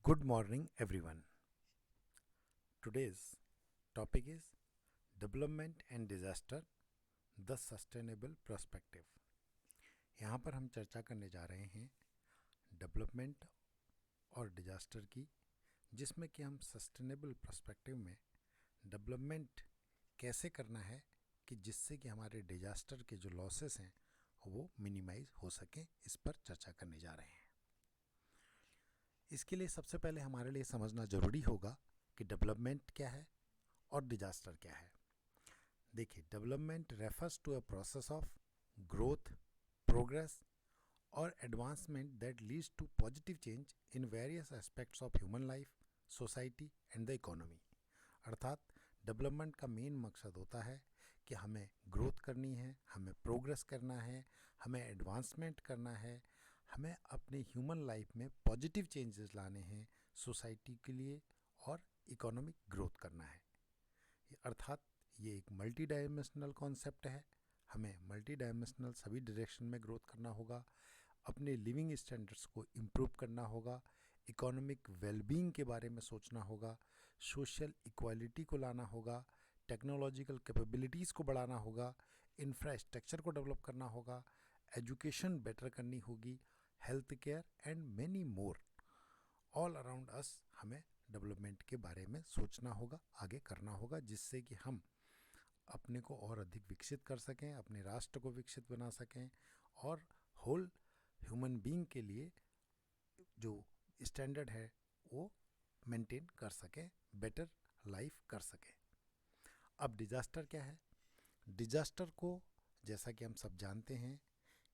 Good morning, everyone. Today's topic is Development and Disaster, the Sustainable Perspective. यहाँ पर हम चर्चा करने जा रहे हैं डेवलपमेंट और डिजास्टर की, जिसमें कि हम सस्टेनेबल पर्सपेक्टिव में डेवलपमेंट कैसे करना है कि जिससे कि हमारे डिजास्टर के जो लॉसेस हैं वो मिनिमाइज हो सकें, इस पर चर्चा करने जा रहे हैं। इसके लिए सबसे पहले हमारे लिए समझना ज़रूरी होगा कि डेवलपमेंट क्या है और डिजास्टर क्या है। देखिए, development refers to a process of growth, progress और advancement that leads to positive change in various aspects of human life, society and the economy. अर्थात डेवलपमेंट का मेन मकसद होता है कि हमें ग्रोथ करनी है, हमें प्रोग्रेस करना है, हमें एडवांसमेंट करना है, हमें अपने ह्यूमन लाइफ में पॉजिटिव चेंजेस लाने हैं, सोसाइटी के लिए और इकोनॉमिक ग्रोथ करना है। अर्थात ये एक मल्टी डायमेंशनल कॉन्सेप्ट है। हमें मल्टी डायमेंशनल सभी डायरेक्शन में ग्रोथ करना होगा, अपने लिविंग स्टैंडर्ड्स को इम्प्रूव करना होगा, इकोनॉमिक वेलबींग के बारे में सोचना होगा, सोशल इक्वालिटी को लाना होगा, टेक्नोलॉजिकल कैपेबिलिटीज़ को बढ़ाना होगा, इंफ्रास्ट्रक्चर को डेवलप करना होगा, एजुकेशन बेटर करनी होगी, health care and many more. All around us हमें डेवलपमेंट के बारे में सोचना होगा, आगे करना होगा, जिससे कि हम अपने को और अधिक विकसित कर सकें, अपने राष्ट्र को विकसित बना सकें और होल ह्यूमन बीइंग के लिए जो स्टैंडर्ड है वो मेंटेन कर सकें, बेटर लाइफ कर सकें। अब डिजास्टर क्या है? डिजास्टर को, जैसा कि हम सब जानते हैं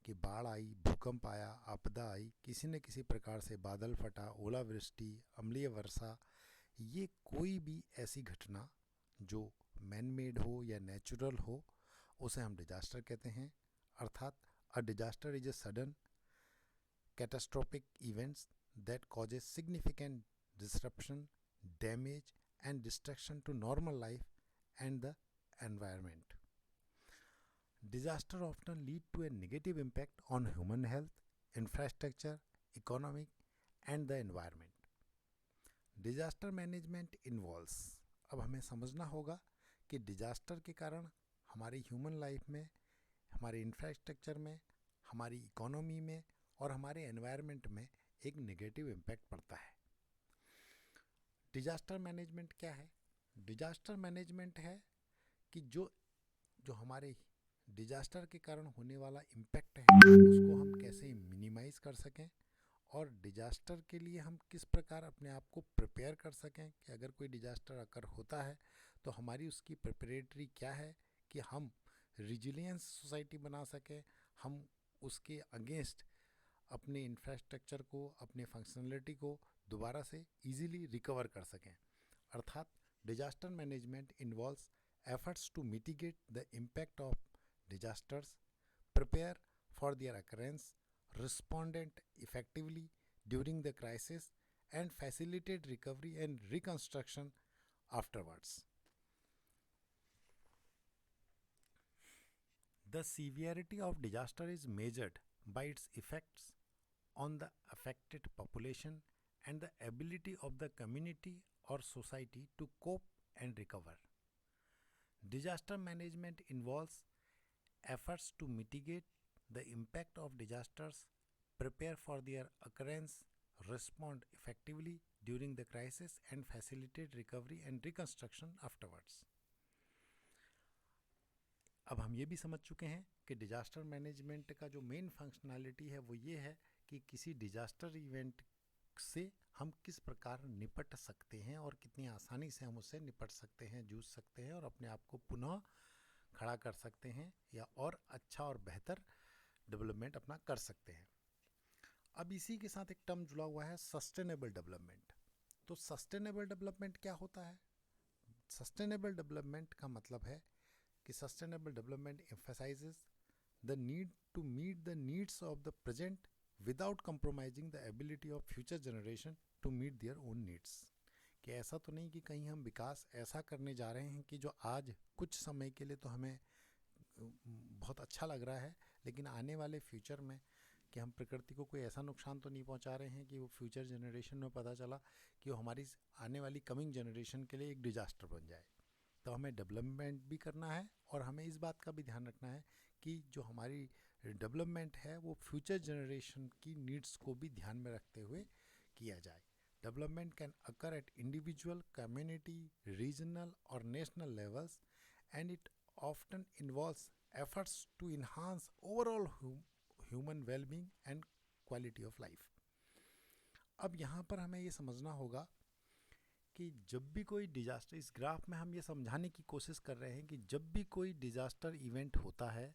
कि बाढ़ आई, भूकंप आया, आपदा आई, किसी न किसी प्रकार से बादल फटा, ओलावृष्टि, अम्लीय वर्षा, ये कोई भी ऐसी घटना जो मैन मेड हो या नेचुरल हो, उसे हम डिजास्टर कहते हैं। अर्थात a disaster is a sudden catastrophic events that causes significant disruption, damage and destruction to normal life and the environment. Disaster often lead to a negative impact on human health, infrastructure, economic and the environment. Disaster management involves, अब हमें समझना होगा कि disaster के कारण हमारी human life में, हमारे इंफ्रास्ट्रक्चर में, हमारी इकोनॉमी में और हमारे एनवायरनमेंट में एक नेगेटिव इम्पैक्ट पड़ता है। डिजास्टर मैनेजमेंट क्या है? डिजास्टर मैनेजमेंट है कि जो जो हमारे डिजास्टर के कारण होने वाला इम्पैक्ट है उसको हम कैसे मिनिमाइज़ कर सकें और डिजास्टर के लिए हम किस प्रकार अपने आप को प्रिपेयर कर सकें कि अगर कोई डिजास्टर अगर होता है तो हमारी उसकी प्रिपरेटरी क्या है कि हम रिजिलियंस सोसाइटी बना सकें, हम उसके अगेंस्ट अपने इंफ्रास्ट्रक्चर को, अपने फंक्शनलिटी को दोबारा से इजीली रिकवर कर सकें। अर्थात disaster management involves efforts to mitigate the impact of disasters, prepare for their occurrence, respond effectively during the crisis, and facilitate recovery and reconstruction afterwards. The severity of disaster is measured by its effects on the affected population and the ability of the community or society to cope and recover. Disaster management involves efforts to mitigate the impact of disasters, prepare for their occurrence, respond effectively during the crisis, and facilitate recovery and reconstruction afterwards. अब हम ये भी समझ चुके हैं कि disaster management का जो मेन फंक्शनैलिटी है वो ये है कि किसी डिजास्टर इवेंट से हम किस प्रकार निपट सकते हैं और कितनी आसानी से हम उससे निपट सकते हैं, जूझ सकते हैं और अपने आप को पुनः खड़ा कर सकते हैं या और अच्छा और बेहतर डेवलपमेंट अपना कर सकते हैं। अब इसी के साथ एक टर्म जुड़ा हुआ है, सस्टेनेबल डेवलपमेंट। तो सस्टेनेबल डेवलपमेंट क्या होता है? सस्टेनेबल डेवलपमेंट का मतलब है कि sustainable development emphasises the need to meet the needs of the present without compromising the ability of future generation to meet their own needs. कि ऐसा तो नहीं कि कहीं हम विकास ऐसा करने जा रहे हैं कि जो आज कुछ समय के लिए तो हमें बहुत अच्छा लग रहा है, लेकिन आने वाले फ्यूचर में कि हम प्रकृति को कोई ऐसा नुकसान तो नहीं पहुंचा रहे हैं कि वो फ्यूचर जनरेशन में पता चला कि वो हमारी आने वाली कमिंग जनरेशन के लिए एक डिजास्टर बन जाए। तो हमें डेवलपमेंट भी करना है और हमें इस बात का भी ध्यान रखना है कि जो हमारी डेवलपमेंट है वो फ्यूचर जनरेशन की नीड्स को भी ध्यान में रखते हुए किया जाए। Development can occur at individual, community, regional और national levels and it often involves efforts to enhance overall human well-being and quality of life। अब यहाँ पर हमें ये समझना होगा कि जब भी कोई डिजास्टर, इस ग्राफ में हम ये समझाने की कोशिश कर रहे हैं कि जब भी कोई डिजास्टर इवेंट होता है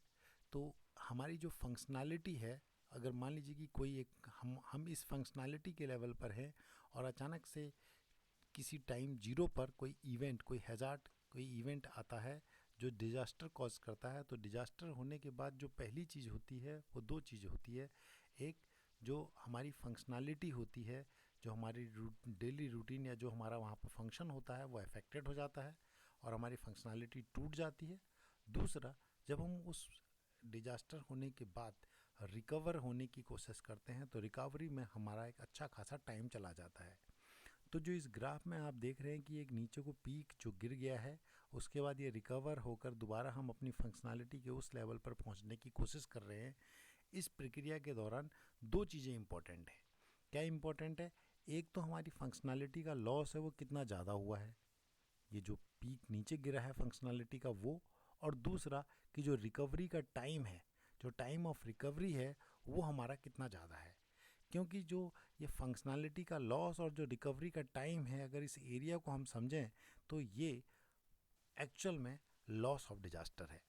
तो हमारी जो फंक्शनैलिटी है, अगर मान लीजिए कि कोई एक हम इस फंक्शनैलिटी के लेवल पर हैं और अचानक से किसी टाइम जीरो पर कोई इवेंट, कोई हैजार्ड, कोई इवेंट आता है जो डिजास्टर कॉज करता है, तो डिजास्टर होने के बाद जो पहली चीज़ होती है वो दो चीज़ होती है। एक, जो हमारी फंक्शनैलिटी होती है, जो हमारी डेली रूटीन या जो हमारा वहाँ पर फंक्शन होता है वो अफेक्टेड हो जाता है और हमारी फंक्शनैलिटी टूट जाती है। दूसरा, जब हम उस डिजास्टर होने के बाद रिकवर होने की कोशिश करते हैं तो रिकवरी में हमारा एक अच्छा खासा टाइम चला जाता है। तो जो इस ग्राफ में आप देख रहे हैं कि एक नीचे को पीक जो गिर गया है, उसके बाद ये रिकवर होकर दोबारा हम अपनी फंक्शनैलिटी के उस लेवल पर पहुंचने की कोशिश कर रहे हैं। इस प्रक्रिया के दौरान दो चीज़ें इंपॉर्टेंट हैं। क्या इंपॉर्टेंट है? एक तो हमारी फंक्शनैलिटी का लॉस है वो कितना ज़्यादा हुआ है, ये जो पीक नीचे गिरा है फंक्शनैलिटी का वो, और दूसरा कि जो रिकवरी का टाइम है, जो टाइम ऑफ रिकवरी है वो हमारा कितना ज़्यादा है। क्योंकि जो ये फंक्शनैलिटी का लॉस और जो रिकवरी का टाइम है, अगर इस एरिया को हम समझें तो ये एक्चुअल में लॉस ऑफ डिजास्टर है।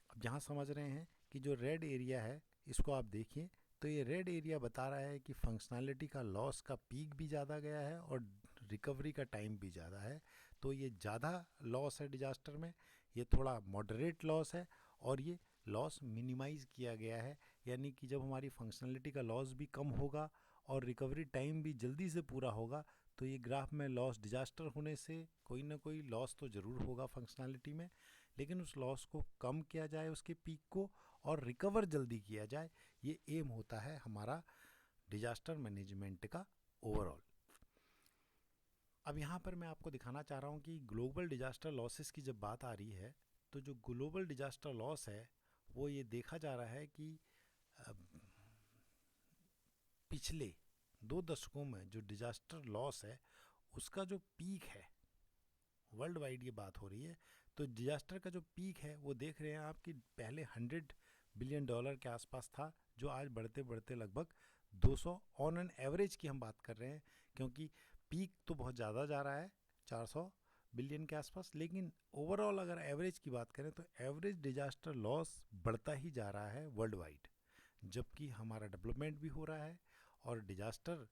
अब जहाँ समझ रहे हैं कि जो रेड एरिया है इसको आप देखिए, तो ये रेड एरिया बता रहा है कि फंक्शनैलिटी का लॉस का पीक भी ज़्यादा गया है और रिकवरी का टाइम भी ज़्यादा है। तो ये ज़्यादा लॉस है डिजास्टर में, ये थोड़ा मॉडरेट लॉस है और ये लॉस मिनिमाइज़ किया गया है। यानी कि जब हमारी फंक्शनैलिटी का लॉस भी कम होगा और रिकवरी टाइम भी जल्दी से पूरा होगा तो ये ग्राफ में लॉस, डिजास्टर होने से कोई ना कोई लॉस तो ज़रूर होगा फंक्शनैलिटी में, लेकिन उस लॉस को कम किया जाए उसके पीक को और रिकवर जल्दी किया जाए, ये एम होता है हमारा डिजास्टर मैनेजमेंट का ओवरऑल। अब यहाँ पर मैं आपको दिखाना चाह रहा हूँ कि ग्लोबल डिजास्टर लॉसेस की जब बात आ रही है तो जो ग्लोबल डिजास्टर लॉस है वो ये देखा जा रहा है कि पिछले 2 दशकों में जो डिजास्टर लॉस है उसका जो पीक है, वर्ल्ड वाइड ये बात हो रही है, तो डिजास्टर का जो पीक है वो देख रहे हैं आप कि पहले $100 बिलियन के आसपास था, जो आज बढ़ते बढ़ते लगभग 200 ऑन एन एवरेज की हम बात कर रहे हैं, क्योंकि पीक तो बहुत ज़्यादा जा रहा है 400 बिलियन के आसपास, लेकिन ओवरऑल अगर एवरेज की बात करें तो एवरेज डिजास्टर लॉस बढ़ता ही जा रहा है वर्ल्ड वाइड, जबकि हमारा डेवलपमेंट भी हो रहा है और डिजास्टर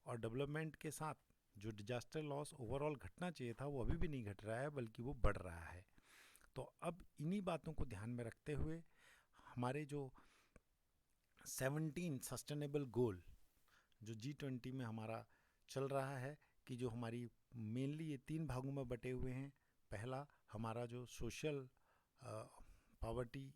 और डेवलपमेंट के साथ जो डिजास्टर लॉस ओवरऑल घटना चाहिए था वो अभी भी नहीं घट रहा है बल्कि वो बढ़ रहा है। तो अब इन्हीं बातों को ध्यान में रखते हुए हमारे जो 17 सस्टेनेबल गोल जो G20 में हमारा चल रहा है, कि जो हमारी मेनली ये 3 भागों में बटे हुए हैं। पहला, हमारा जो सोशल पॉवर्टी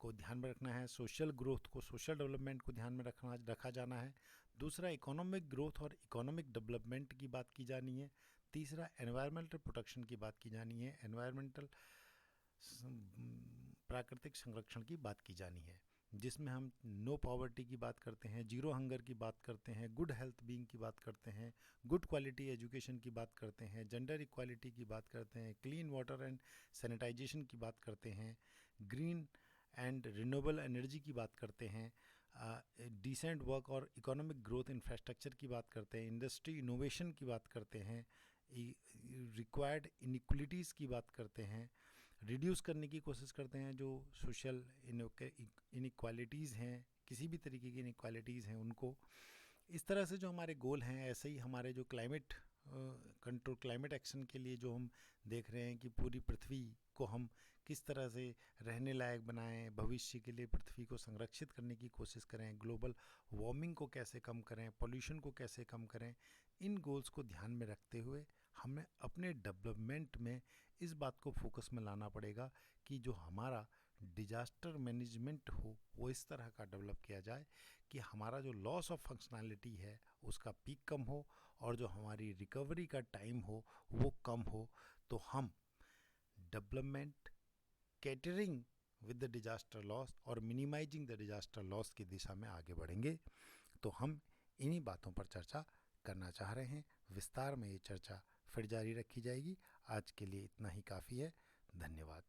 को ध्यान में रखना है, सोशल ग्रोथ को, सोशल डेवलपमेंट को ध्यान में रखा जाना है। दूसरा, इकोनॉमिक ग्रोथ और इकोनॉमिक डेवलपमेंट की बात की जानी है। तीसरा, एनवायरमेंटल प्रोटेक्शन की बात की जानी है, एनवायरमेंटल प्राकृतिक संरक्षण की बात की जानी है, जिसमें हम नो पॉवर्टी की बात करते हैं, जीरो हंगर की बात करते हैं, गुड हेल्थ बीइंग की बात करते हैं, गुड क्वालिटी एजुकेशन की बात करते हैं, जेंडर इक्वालिटी की बात करते हैं, क्लीन वाटर एंड सैनिटाइजेशन की बात करते हैं, ग्रीन एंड रिन्यूएबल एनर्जी की बात करते हैं, डिसेंट वर्क और इकोनॉमिक ग्रोथ इंफ्रास्ट्रक्चर की बात करते हैं, इंडस्ट्री इनोवेशन की बात करते हैं, रिक्वायर्ड इनइक्वलिटीज़ की बात करते हैं, रिड्यूस करने की कोशिश करते हैं जो सोशल इनइक्वालिटीज़ हैं, किसी भी तरीके की इनइक्वालिटीज़ हैं उनको। इस तरह से जो हमारे गोल हैं, ऐसे ही हमारे जो क्लाइमेट कंट्रोल, क्लाइमेट एक्शन के लिए जो हम देख रहे हैं कि पूरी पृथ्वी को हम किस तरह से रहने लायक बनाएं, भविष्य के लिए पृथ्वी को संरक्षित करने की कोशिश करें, ग्लोबल वार्मिंग को कैसे कम करें, पॉल्यूशन को कैसे कम करें, इन गोल्स को ध्यान में रखते हुए हमें अपने डेवलपमेंट में इस बात को फोकस में लाना पड़ेगा कि जो हमारा डिजास्टर मैनेजमेंट हो वो इस तरह का डेवलप किया जाए कि हमारा जो लॉस ऑफ फंक्शनैलिटी है उसका पीक कम हो और जो हमारी रिकवरी का टाइम हो वो कम हो, तो हम development catering with the disaster loss और मिनिमाइजिंग द डिजास्टर लॉस की दिशा में आगे बढ़ेंगे। तो हम इन्हीं बातों पर चर्चा करना चाह रहे हैं। विस्तार में ये चर्चा फिर जारी रखी जाएगी। आज के लिए इतना ही काफ़ी है। धन्यवाद।